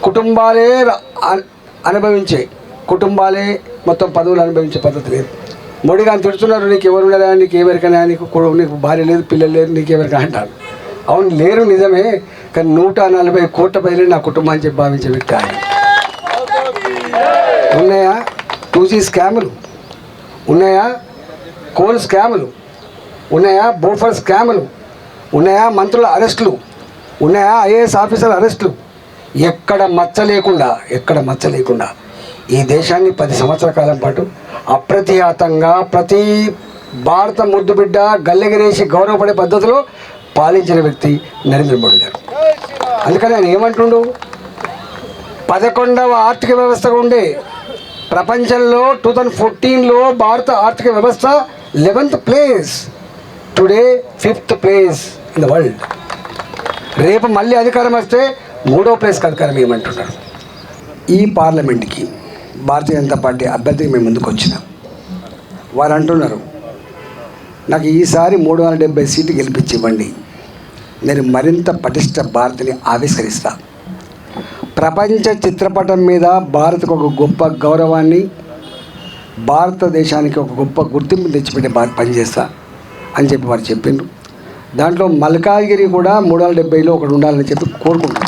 కుటుంబాలే అనుభవించే, కుటుంబాలే మొత్తం పదవులు అనుభవించే పద్ధతి లేదు. మోడీ గారిని తిడుతున్నారు, నీకు ఎవరు ఉండరా, నీకు ఎవరికైనా, నీకు భార్య లేదు, పిల్లలు లేదు, నీకు ఎవరికైనా అంటారు. అవును లేరు, నిజమే. కానీ 140 కోట్ల పైన నా కుటుంబాన్ని చెప్పి భావించే వ్యక్తి ఆయన. ఉన్నాయా 2G స్కాములు, ఉన్నాయా కోల్ స్కాములు, ఉన్నాయా బోఫర్ స్కాములు, ఉన్నాయా మంత్రుల అరెస్టులు, ఉన్నాయా IAS ఆఫీసర్ల అరెస్టులు. ఎక్కడ మచ్చ లేకుండా ఈ దేశాన్ని 10 సంవత్సరాల కాలం పాటు అప్రతిహతంగా ప్రతి భారత ముద్దుబిడ్డ గల్లెగిరేసి గౌరవపడే పద్ధతిలో పాలించిన వ్యక్తి నరేంద్ర మోడీ గారు. అందుకని ఆయన ఏమంటుండు, 11వ ఆర్థిక వ్యవస్థగా ఉండే ప్రపంచంలో 2014లో భారత ఆర్థిక వ్యవస్థ 11th place, today 5th place in the world. రేపు మళ్ళీ అధికారం వస్తే 3వ ప్లేస్కి అధికారం ఏమంటున్నారు. ఈ పార్లమెంట్కి భారతీయ జనతా పార్టీ అభ్యర్థికి మేము ముందుకు వచ్చినాం. వారు అంటున్నారు, నాకు ఈసారి 370 సీట్లు గెలిపించి ఇవ్వండి, నేను మరింత పటిష్ట భారత్ని ఆవిష్కరిస్తా. ప్రపంచ చిత్రపటం మీద భారత్కు ఒక గొప్ప గౌరవాన్ని, భారతదేశానికి ఒక గొప్ప గుర్తింపు తెచ్చిపెట్టే పనిచేస్తా అని చెప్పి వారు చెప్పిండ్రు. దాంట్లో మల్కాజ్గిరి కూడా 370లో ఒకటి ఉండాలని చెప్పి కోరుకుంటున్నాను.